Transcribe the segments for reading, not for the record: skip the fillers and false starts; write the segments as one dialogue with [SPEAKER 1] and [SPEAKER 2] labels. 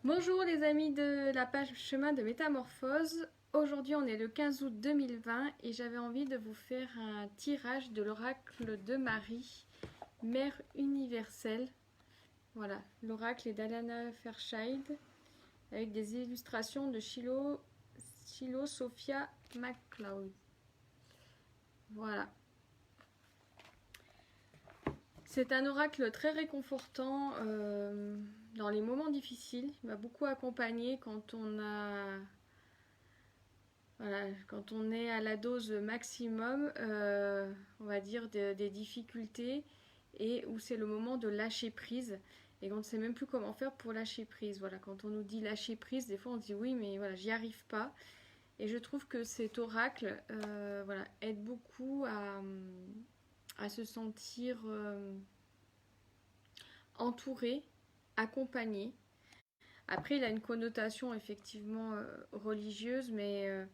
[SPEAKER 1] Bonjour les amis de la page Chemin de Métamorphose. Aujourd'hui on est le 15 août 2020 et j'avais envie de vous faire un tirage de l'oracle de Marie, Mère universelle. Voilà, l'oracle est d'Alana Fairchild avec des illustrations de Shiloh Sophia McLeod. Voilà. C'est un oracle très réconfortant dans les moments difficiles. Il m'a beaucoup accompagné quand on est à la dose maximum, on va dire, des difficultés et où c'est le moment de lâcher prise et qu'on ne sait même plus comment faire pour lâcher prise. Voilà, quand on nous dit lâcher prise, des fois on dit oui, mais voilà, j'y arrive pas. Et je trouve que cet oracle voilà, aide beaucoup à se sentir entouré, accompagné. Après, il a une connotation effectivement religieuse, mais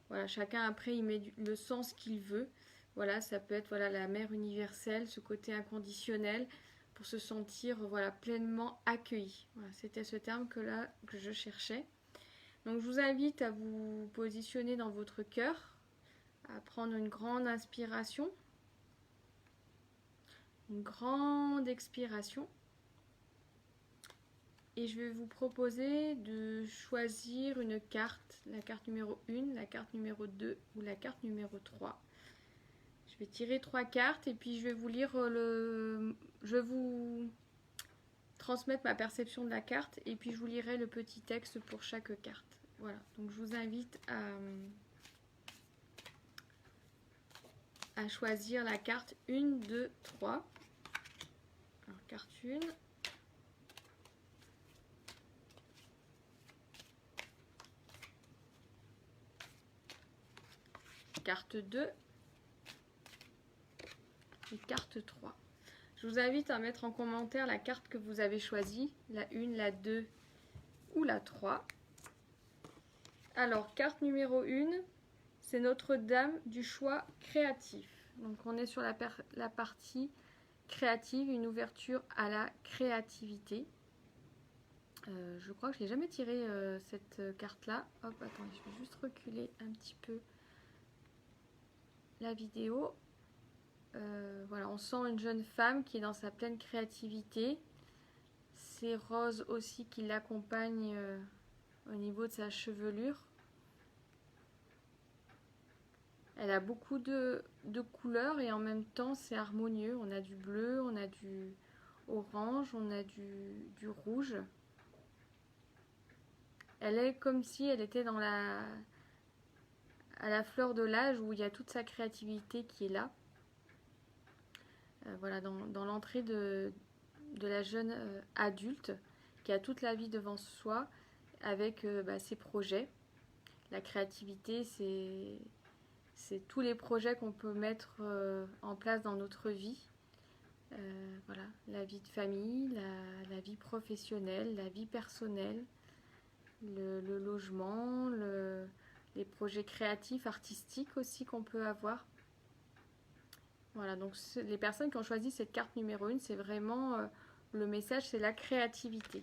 [SPEAKER 1] voilà, chacun après il met le sens qu'il veut. Voilà, ça peut être voilà la mère universelle, ce côté inconditionnel pour se sentir voilà pleinement accueilli. Voilà, c'était ce terme que je cherchais. Donc je vous invite à vous positionner dans votre cœur, à prendre une grande inspiration, une grande expiration. Et je vais vous proposer de choisir une carte, la carte numéro 1, la carte numéro 2 ou la carte numéro 3. Je vais tirer 3 cartes et puis je vais vous lire je vais vous transmettre ma perception de la carte et puis je vous lirai le petit texte pour chaque carte. Voilà, donc je vous invite à choisir la carte 1, 2, 3. Alors, carte 1. Carte 2 et carte 3. Je vous invite à mettre en commentaire la carte que vous avez choisie, la 1, la 2 ou la 3. Alors, carte numéro 1, c'est Notre-Dame du choix créatif. Donc, on est sur la partie créative, une ouverture à la créativité. Je crois que je n'ai jamais tiré cette carte-là. Hop, attendez, je vais juste reculer un petit peu la vidéo. Voilà, on sent une jeune femme qui est dans sa pleine créativité. C'est Rose aussi qui l'accompagne au niveau de sa chevelure. Elle a beaucoup de couleurs et en même temps c'est harmonieux. On a du bleu, on a du orange, on a du rouge. Elle est comme si elle était à la fleur de l'âge où il y a toute sa créativité qui est là. Voilà, dans l'entrée de la jeune adulte qui a toute la vie devant soi avec ses projets. La créativité, c'est tous les projets qu'on peut mettre en place dans notre vie. Voilà, la vie de famille, la vie professionnelle, la vie personnelle, le logement, les projets créatifs, artistiques aussi qu'on peut avoir. Voilà, donc les personnes qui ont choisi cette carte numéro 1, c'est vraiment le message, c'est la créativité.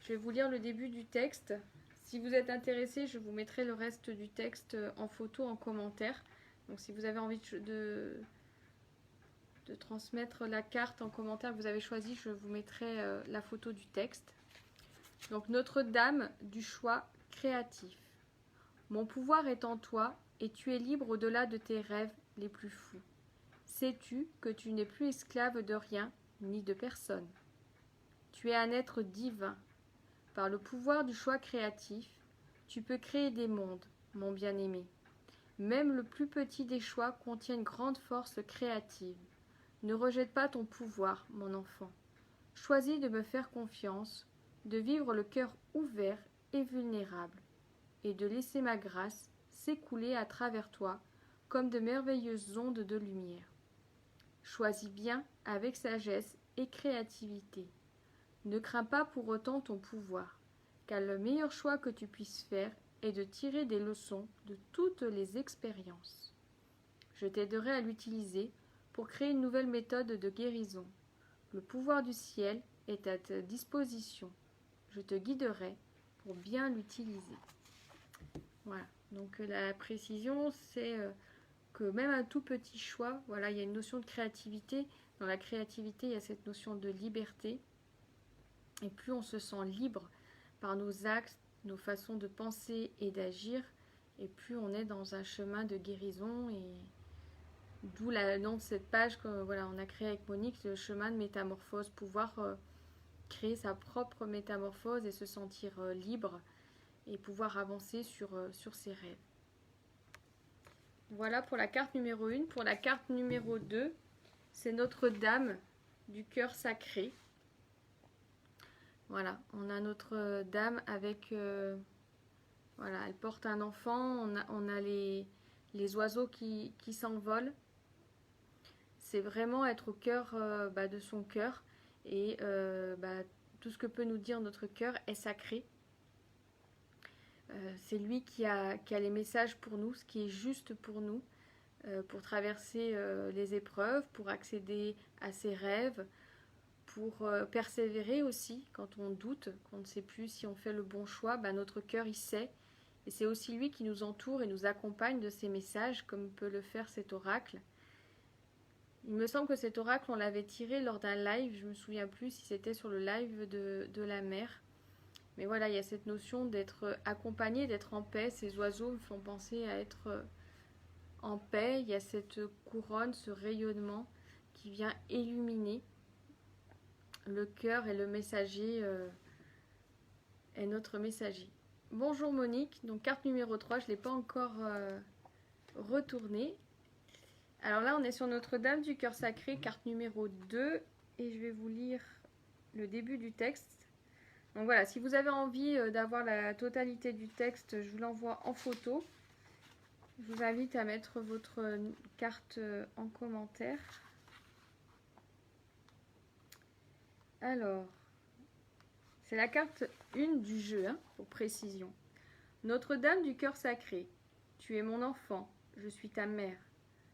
[SPEAKER 1] Je vais vous lire le début du texte. Si vous êtes intéressé, je vous mettrai le reste du texte en photo, en commentaire. Donc si vous avez envie de transmettre la carte en commentaire que vous avez choisie, je vous mettrai la photo du texte. Donc Notre-Dame du choix créatif. Mon pouvoir est en toi et tu es libre au-delà de tes rêves les plus fous. Sais-tu que tu n'es plus esclave de rien ni de personne. Tu es un être divin. Par le pouvoir du choix créatif, tu peux créer des mondes, mon bien-aimé. Même le plus petit des choix contient une grande force créative. Ne rejette pas ton pouvoir, mon enfant. Choisis de me faire confiance, de vivre le cœur ouvert et vulnérable, et de laisser ma grâce s'écouler à travers toi comme de merveilleuses ondes de lumière. Choisis bien avec sagesse et créativité. Ne crains pas pour autant ton pouvoir, car le meilleur choix que tu puisses faire est de tirer des leçons de toutes les expériences. Je t'aiderai à l'utiliser pour créer une nouvelle méthode de guérison. Le pouvoir du ciel est à ta disposition. Je te guiderai pour bien l'utiliser. Voilà, donc la précision, c'est que même un tout petit choix, voilà, il y a une notion de créativité. Dans la créativité, il y a cette notion de liberté. Et plus on se sent libre par nos actes, nos façons de penser et d'agir, et plus on est dans un chemin de guérison. Et d'où le nom de cette page que voilà, on a créé avec Monique, le chemin de métamorphose, pouvoir créer sa propre métamorphose et se sentir libre et pouvoir avancer sur ses rêves. Voilà pour la carte numéro 1. Pour la carte numéro 2, c'est Notre-Dame du cœur sacré. Voilà, on a Notre-Dame avec... voilà, elle porte un enfant, on a les oiseaux qui s'envolent. C'est vraiment être au cœur de son cœur. Et tout ce que peut nous dire notre cœur est sacré. C'est lui qui a les messages pour nous, ce qui est juste pour nous, pour traverser les épreuves, pour accéder à ses rêves, pour persévérer aussi quand on doute, qu'on ne sait plus si on fait le bon choix. Notre cœur, il sait. Et c'est aussi lui qui nous entoure et nous accompagne de ses messages, comme peut le faire cet oracle. Il me semble que cet oracle, on l'avait tiré lors d'un live. Je ne me souviens plus si c'était sur le live de la mer. Mais voilà, il y a cette notion d'être accompagné, d'être en paix. Ces oiseaux me font penser à être en paix. Il y a cette couronne, ce rayonnement qui vient illuminer le cœur, et le messager est notre messager. Bonjour Monique, donc carte numéro 3, je ne l'ai pas encore retournée. Alors là, on est sur Notre-Dame du cœur sacré, carte numéro 2, et je vais vous lire le début du texte. Donc voilà, si vous avez envie d'avoir la totalité du texte, je vous l'envoie en photo. Je vous invite à mettre votre carte en commentaire. Alors, c'est la carte 1 du jeu, pour précision. Notre-Dame du cœur sacré, tu es mon enfant, je suis ta mère.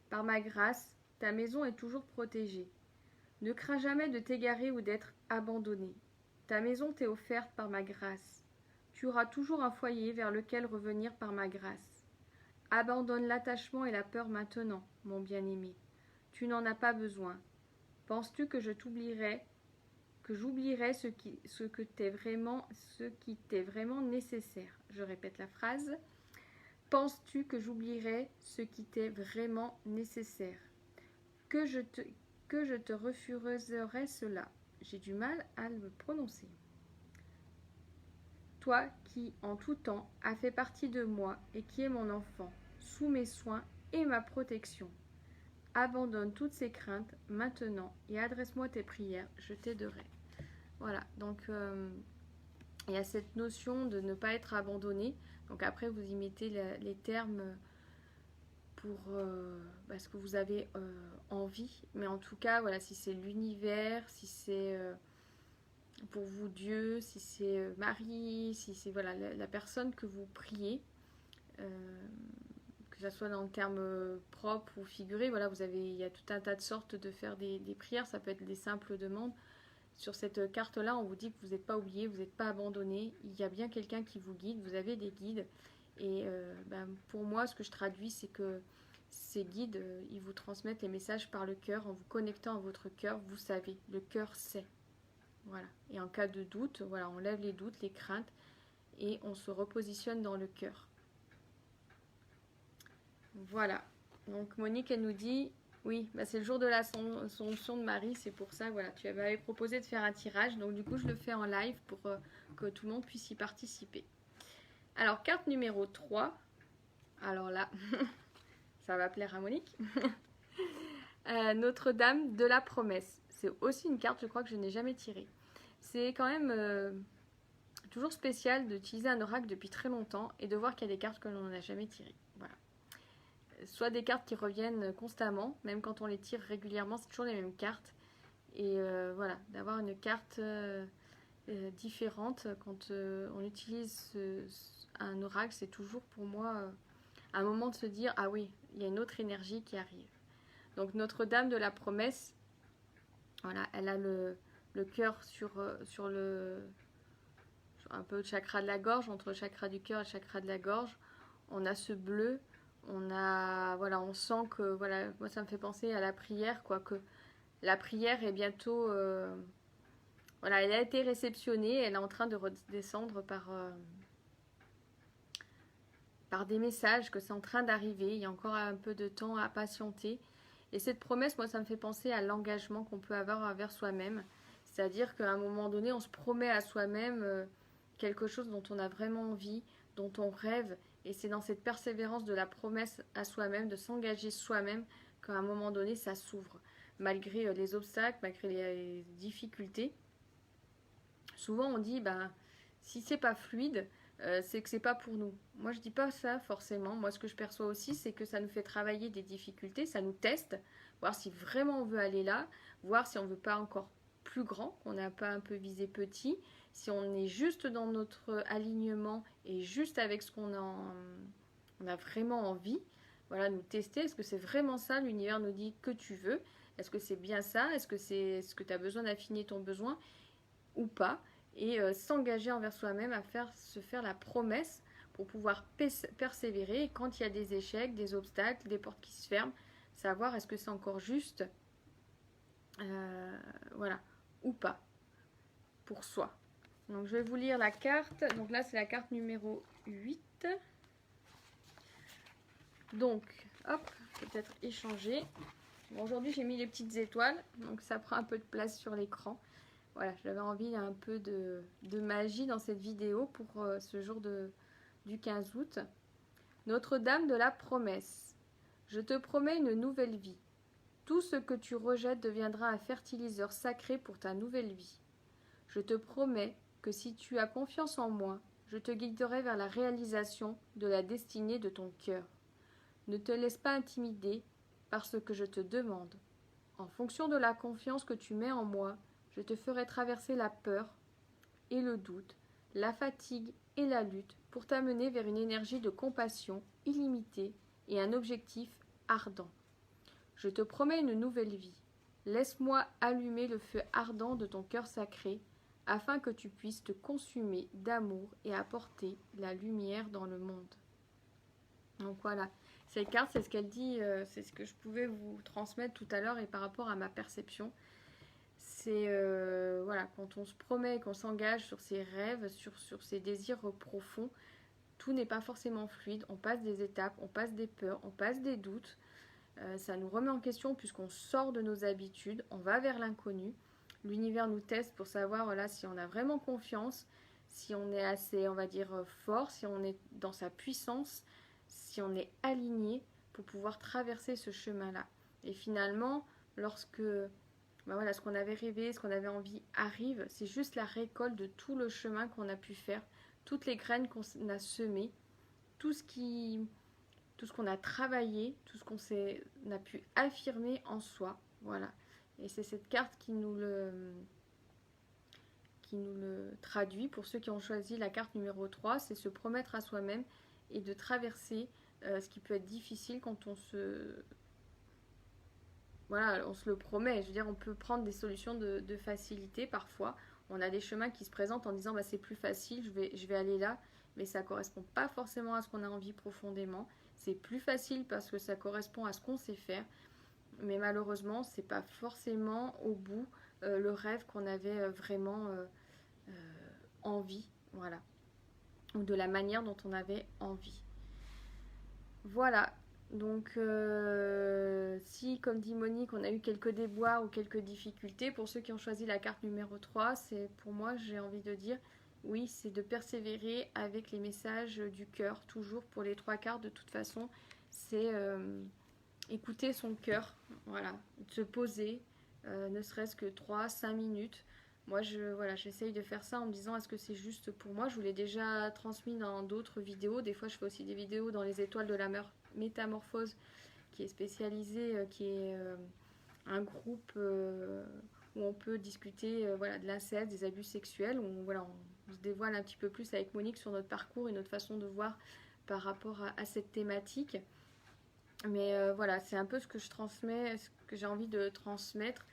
[SPEAKER 1] Par ma grâce, ta maison est toujours protégée. Ne crains jamais de t'égarer ou d'être abandonné. Ta maison t'est offerte par ma grâce. Tu auras toujours un foyer vers lequel revenir par ma grâce. Abandonne l'attachement et la peur maintenant, mon bien-aimé. Tu n'en as pas besoin. Penses-tu que j'oublierai ce qui t'est vraiment nécessaire? Je répète la phrase. Penses-tu que j'oublierai ce qui t'est vraiment nécessaire? Que je te refuserai cela? J'ai du mal à le prononcer. Toi qui, en tout temps, as fait partie de moi et qui es mon enfant, sous mes soins et ma protection. Abandonne toutes ces craintes maintenant et adresse-moi tes prières, je t'aiderai. Voilà, donc il y a cette notion de ne pas être abandonné. Donc après, vous y mettez les termes pour ce que vous avez envie. Mais en tout cas, voilà, si c'est l'univers, si c'est pour vous Dieu, si c'est Marie, si c'est voilà, la personne que vous priez, que ce soit dans le terme propre ou figuré, voilà, il y a tout un tas de sortes de faire des prières. Ça peut être des simples demandes. Sur cette carte-là, on vous dit que vous n'êtes pas oublié, vous n'êtes pas abandonné. Il y a bien quelqu'un qui vous guide, vous avez des guides. Et pour moi, ce que je traduis, c'est que ces guides, ils vous transmettent les messages par le cœur. En vous connectant à votre cœur, vous savez, le cœur sait. Voilà. Et en cas de doute, voilà, on lève les doutes, les craintes, et on se repositionne dans le cœur. Voilà. Donc Monique, elle nous dit... Oui, c'est le jour de l'Assomption de Marie, c'est pour ça, voilà, tu m'avais proposé de faire un tirage, donc du coup je le fais en live pour que tout le monde puisse y participer. Alors, carte numéro 3, alors là, ça va plaire à Monique. Notre-Dame de la Promesse, c'est aussi une carte, je crois que je n'ai jamais tirée. C'est quand même toujours spécial d'utiliser un oracle depuis très longtemps et de voir qu'il y a des cartes que l'on n'a jamais tirées, voilà. Soit des cartes qui reviennent constamment, même quand on les tire régulièrement, c'est toujours les mêmes cartes. Et voilà, d'avoir une carte différente quand on utilise un oracle, c'est toujours pour moi un moment de se dire, ah oui, il y a une autre énergie qui arrive. Donc Notre-Dame de la Promesse, voilà, elle a le cœur sur un peu le chakra de la gorge, entre le chakra du cœur et le chakra de la gorge. On a ce bleu, voilà, on sent que, voilà, moi ça me fait penser à la prière, quoi, que la prière est bientôt, voilà, elle a été réceptionnée, elle est en train de redescendre par des messages, que c'est en train d'arriver, il y a encore un peu de temps à patienter. Et cette promesse, moi ça me fait penser à l'engagement qu'on peut avoir envers soi-même, c'est-à-dire qu'à un moment donné, on se promet à soi-même quelque chose dont on a vraiment envie, dont on rêve, et c'est dans cette persévérance de la promesse à soi-même, de s'engager soi-même, qu'à un moment donné, ça s'ouvre. Malgré les obstacles, malgré les difficultés, souvent on dit, ben, si c'est pas fluide, c'est que c'est pas pour nous. Moi je dis pas ça forcément. Moi ce que je perçois aussi, c'est que ça nous fait travailler des difficultés, ça nous teste, voir si vraiment on veut aller là, voir si on veut pas encore plus grand, qu'on n'a pas un peu visé petit, si on est juste dans notre alignement et juste avec ce on a vraiment envie. Voilà, nous tester, est-ce que c'est vraiment ça, l'univers nous dit que tu veux, est-ce que c'est bien ça, est-ce que c'est ce que tu as besoin d'affiner ton besoin ou pas, et s'engager envers soi-même à se faire la promesse pour pouvoir persévérer, et quand il y a des échecs, des obstacles, des portes qui se ferment, savoir est-ce que c'est encore juste, voilà, ou pas, pour soi. Donc je vais vous lire la carte, donc là c'est la carte numéro 8. Donc, hop, peut-être échanger. Bon, aujourd'hui j'ai mis les petites étoiles, donc ça prend un peu de place sur l'écran. Voilà, j'avais envie un peu de magie dans cette vidéo pour ce jour du 15 août. Notre-Dame de la promesse. Je te promets une nouvelle vie. Tout ce que tu rejettes deviendra un fertiliseur sacré pour ta nouvelle vie. Je te promets que si tu as confiance en moi, je te guiderai vers la réalisation de la destinée de ton cœur. Ne te laisse pas intimider par ce que je te demande. En fonction de la confiance que tu mets en moi, je te ferai traverser la peur et le doute, la fatigue et la lutte pour t'amener vers une énergie de compassion illimitée et un objectif ardent. Je te promets une nouvelle vie. Laisse-moi allumer le feu ardent de ton cœur sacré afin que tu puisses te consumer d'amour et apporter la lumière dans le monde. Donc voilà, cette carte, c'est ce qu'elle dit, c'est ce que je pouvais vous transmettre tout à l'heure et par rapport à ma perception. C'est voilà, quand on se promet, qu'on s'engage sur ses rêves, sur ses désirs profonds, tout n'est pas forcément fluide. On passe des étapes, on passe des peurs, on passe des doutes. Ça nous remet en question puisqu'on sort de nos habitudes, on va vers l'inconnu. L'univers nous teste pour savoir voilà, si on a vraiment confiance, si on est assez, on va dire, fort, si on est dans sa puissance, si on est aligné pour pouvoir traverser ce chemin-là. Et finalement, lorsque voilà, ce qu'on avait rêvé, ce qu'on avait envie arrive, c'est juste la récolte de tout le chemin qu'on a pu faire, toutes les graines qu'on a semées, tout ce qu'on a travaillé, tout ce qu'on a pu affirmer en soi. Voilà. Et c'est cette carte qui nous le traduit. Pour ceux qui ont choisi la carte numéro 3, c'est se promettre à soi-même et de traverser ce qui peut être difficile quand on se le promet. Je veux dire, on peut prendre des solutions de facilité parfois. On a des chemins qui se présentent en disant bah, c'est plus facile, je vais aller là, mais ça ne correspond pas forcément à ce qu'on a envie profondément. C'est plus facile parce que ça correspond à ce qu'on sait faire, mais malheureusement, c'est pas forcément au bout le rêve qu'on avait vraiment envie, voilà, ou de la manière dont on avait envie. Voilà. Donc, si, comme dit Monique, on a eu quelques déboires ou quelques difficultés, pour ceux qui ont choisi la carte numéro 3, c'est pour moi, j'ai envie de dire, oui, c'est de persévérer avec les messages du cœur, toujours pour les 3 cartes, de toute façon, c'est écouter son cœur, voilà, se poser, ne serait-ce que 3-5 minutes. Moi, j'essaye de faire ça en me disant, est-ce que c'est juste pour moi? Je vous l'ai déjà transmis dans d'autres vidéos. Des fois, je fais aussi des vidéos dans les étoiles de la métamorphose, qui est spécialisé, qui est un groupe où on peut discuter voilà, de l'inceste, des abus sexuels, où voilà, on se dévoile un petit peu plus avec Monique sur notre parcours et notre façon de voir par rapport à cette thématique. Mais voilà, c'est un peu ce que je transmets, ce que j'ai envie de transmettre.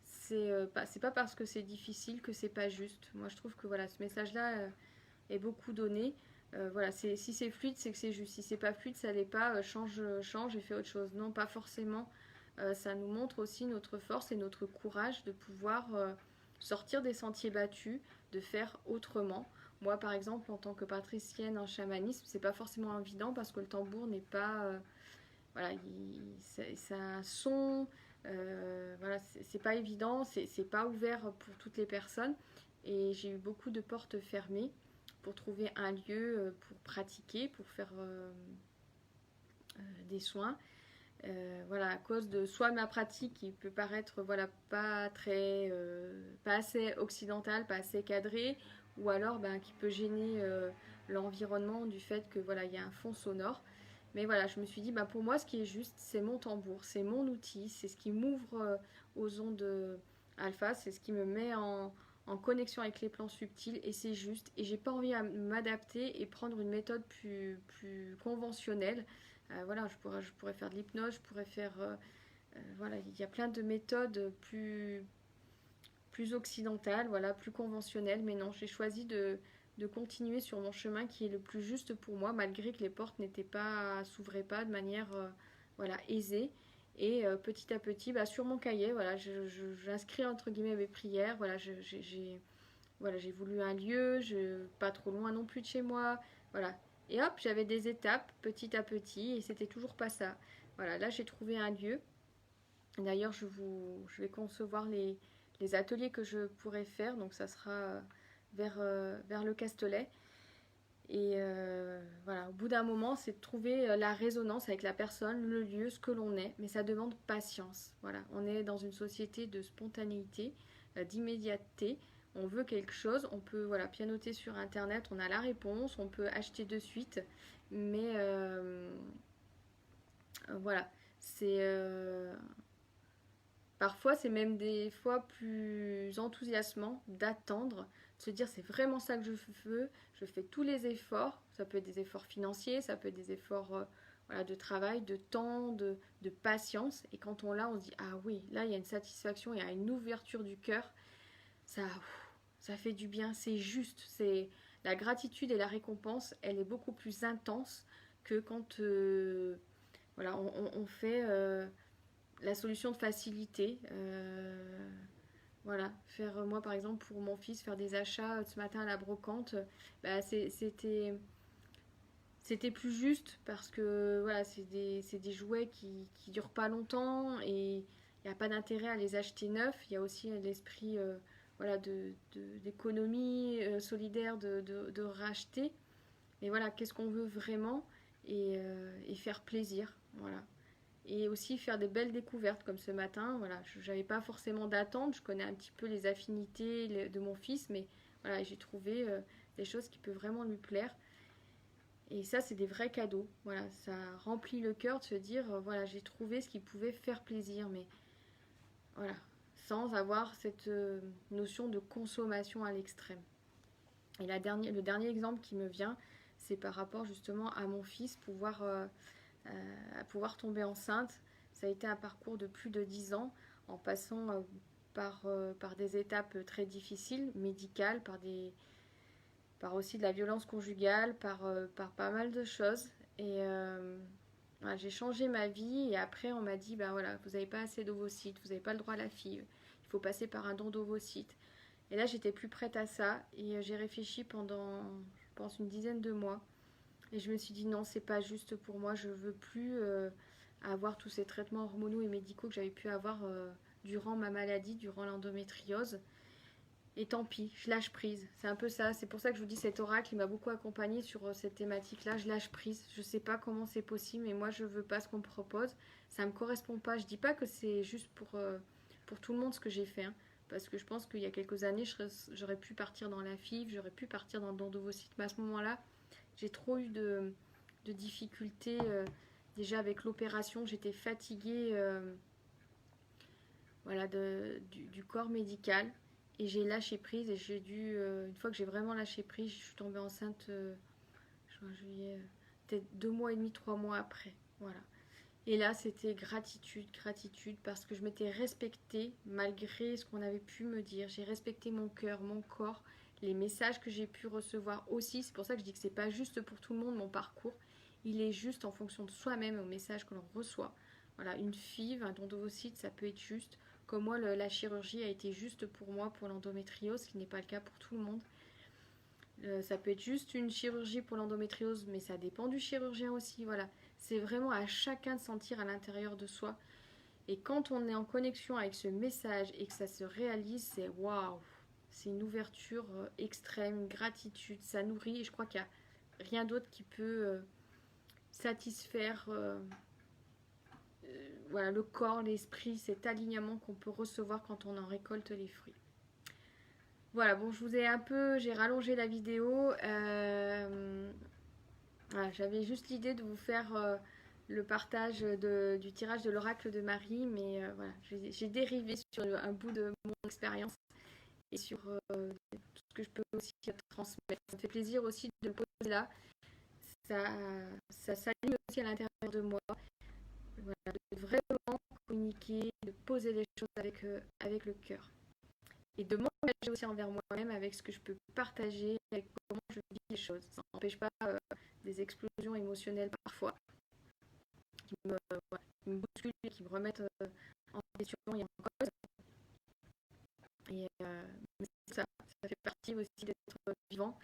[SPEAKER 1] C'est pas parce que c'est difficile que c'est pas juste. Moi, je trouve que voilà, ce message-là, et beaucoup donné. Voilà, si c'est fluide, c'est que c'est juste. Si c'est pas fluide, ça l'est pas, change et fais autre chose. Non, pas forcément. Ça nous montre aussi notre force et notre courage de pouvoir sortir des sentiers battus, de faire autrement. Moi, par exemple, en tant que patricienne en chamanisme, c'est pas forcément évident parce que le tambour n'est pas, voilà, c'est un son, voilà, c'est pas évident, c'est pas ouvert pour toutes les personnes. Et j'ai eu beaucoup de portes fermées pour trouver un lieu pour pratiquer, pour faire des soins. Voilà, à cause de soit ma pratique qui peut paraître voilà pas très, pas assez occidentale, pas assez cadrée, ou alors ben, qui peut gêner l'environnement du fait que voilà il y a un fond sonore. Mais voilà, je me suis dit bah pour moi ce qui est juste c'est mon tambour, c'est mon outil, c'est ce qui m'ouvre aux ondes alpha, c'est ce qui me met en connexion avec les plans subtils et c'est juste. Et j'ai pas envie à m'adapter et prendre une méthode plus conventionnelle. Voilà, je pourrais faire de l'hypnose, je pourrais faire. Voilà, il y a plein de méthodes plus occidentales, voilà, plus conventionnelles. Mais non, j'ai choisi de continuer sur mon chemin qui est le plus juste pour moi, malgré que les portes s'ouvraient pas de manière voilà, aisée. Et petit à petit, bah, sur mon cahier, voilà, j'inscris entre guillemets mes prières. Voilà, voilà, j'ai voulu un lieu, pas trop loin non plus de chez moi. Voilà. Et hop, j'avais des étapes petit à petit et c'était toujours pas ça. Voilà, là j'ai trouvé un lieu. D'ailleurs, je vais concevoir les ateliers que je pourrais faire. Donc ça sera vers le Castelet. Et voilà, au bout d'un moment, c'est de trouver la résonance avec la personne, le lieu, ce que l'on est. Mais ça demande patience. Voilà, on est dans une société de spontanéité, d'immédiateté. On veut quelque chose, on peut voilà, pianoter sur internet, on a la réponse, on peut acheter de suite. Mais voilà, c'est parfois c'est même des fois plus enthousiasmant d'attendre, de se dire c'est vraiment ça que je veux, je fais tous les efforts, ça peut être des efforts financiers, ça peut être des efforts voilà, de travail, de temps, de patience, et quand on l'a, on se dit ah oui, là il y a une satisfaction, il y a une ouverture du cœur, ça fait du bien, c'est juste, c'est la gratitude et la récompense, elle est beaucoup plus intense que quand voilà, on fait la solution de facilité. Voilà, faire moi par exemple pour mon fils faire des achats ce matin à la brocante, bah, c'était plus juste parce que voilà, c'est des jouets qui durent pas longtemps et il n'y a pas d'intérêt à les acheter neufs. Il y a aussi l'esprit voilà, d'économie solidaire de racheter. Mais voilà, qu'est-ce qu'on veut vraiment et faire plaisir. Voilà. Et aussi faire des belles découvertes comme ce matin. Voilà, je n'avais pas forcément d'attente. Je connais un petit peu les affinités de mon fils, mais voilà, j'ai trouvé des choses qui peuvent vraiment lui plaire. Et ça, c'est des vrais cadeaux. Voilà, ça remplit le cœur de se dire, voilà, j'ai trouvé ce qui pouvait faire plaisir, mais voilà, sans avoir cette notion de consommation à l'extrême. Et le dernier exemple qui me vient, c'est par rapport justement à mon fils, pouvoir tomber enceinte. Ça a été un parcours de plus de 10 ans, en passant par des étapes très difficiles, médicales, par aussi de la violence conjugale, par pas mal de choses. Et voilà, j'ai changé ma vie et après on m'a dit, ben voilà, vous n'avez pas assez d'ovocytes, vous n'avez pas le droit à la FIV, il faut passer par un don d'ovocytes. Et là j'étais plus prête à ça et j'ai réfléchi pendant, je pense, une dizaine de mois. Et je me suis dit non, c'est pas juste pour moi, je veux plus avoir tous ces traitements hormonaux et médicaux que j'avais pu avoir durant ma maladie, durant l'endométriose. Et tant pis, je lâche prise. C'est un peu ça. C'est pour ça que je vous dis cet oracle, il m'a beaucoup accompagnée sur cette thématique-là. Je lâche prise. Je sais pas comment c'est possible, mais moi je veux pas ce qu'on me propose. Ça me correspond pas. Je dis pas que c'est juste pour tout le monde ce que j'ai fait. Hein, parce que je pense qu'il y a quelques années, j'aurais pu partir dans la FIV, j'aurais pu partir dans le don d'ovocytes. Mais à ce moment-là, j'ai trop eu de difficultés. Déjà avec l'opération, j'étais fatiguée voilà, du corps médical. Et j'ai lâché prise et j'ai dû, une fois que j'ai vraiment lâché prise, je suis tombée enceinte, juin, juillet, peut-être 2 mois et demi, 3 mois après. Voilà. Et là, c'était gratitude, gratitude, parce que je m'étais respectée malgré ce qu'on avait pu me dire. J'ai respecté mon cœur, mon corps, les messages que j'ai pu recevoir aussi. C'est pour ça que je dis que c'est pas juste pour tout le monde mon parcours. Il est juste en fonction de soi-même au message que l'on reçoit. Voilà, une FIV, un don d'ovocytes, ça peut être juste. Comme moi, la chirurgie a été juste pour moi pour l'endométriose, ce qui n'est pas le cas pour tout le monde. Ça peut être juste une chirurgie pour l'endométriose, mais ça dépend du chirurgien aussi. Voilà, c'est vraiment à chacun de sentir à l'intérieur de soi. Et quand on est en connexion avec ce message et que ça se réalise, c'est waouh, c'est une ouverture extrême, une gratitude, ça nourrit. Et je crois qu'il n'y a rien d'autre qui peut satisfaire voilà, le corps, l'esprit, cet alignement qu'on peut recevoir quand on en récolte les fruits. Voilà, bon, j'ai rallongé la vidéo. Voilà, j'avais juste l'idée de vous faire le partage du tirage de l'oracle de Marie, mais voilà, j'ai dérivé sur un bout de mon expérience et sur tout ce que je peux aussi transmettre. Ça me fait plaisir aussi de le poser là. Ça s'aligne aussi à l'intérieur de moi. Voilà, de vraiment communiquer, de poser les choses avec le cœur. Et de m'engager aussi envers moi-même avec ce que je peux partager, avec comment je vis les choses. Ça n'empêche pas des explosions émotionnelles parfois qui me bousculent et qui me remettent en question et en cause. Et ça fait partie aussi d'être vivant,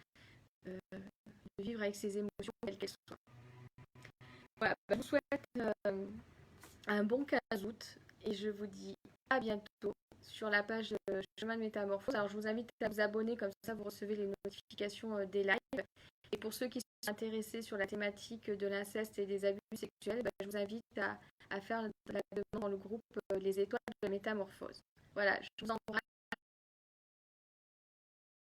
[SPEAKER 1] de vivre avec ses émotions, quelles qu'elles soient. Voilà, je vous souhaite un bon 15 août et je vous dis à bientôt sur la page Chemin de Métamorphose. Alors je vous invite à vous abonner, comme ça vous recevez les notifications des lives. Et pour ceux qui sont intéressés sur la thématique de l'inceste et des abus sexuels, je vous invite à faire la demande dans le groupe Les Étoiles de la Métamorphose. Voilà, je vous embrasse.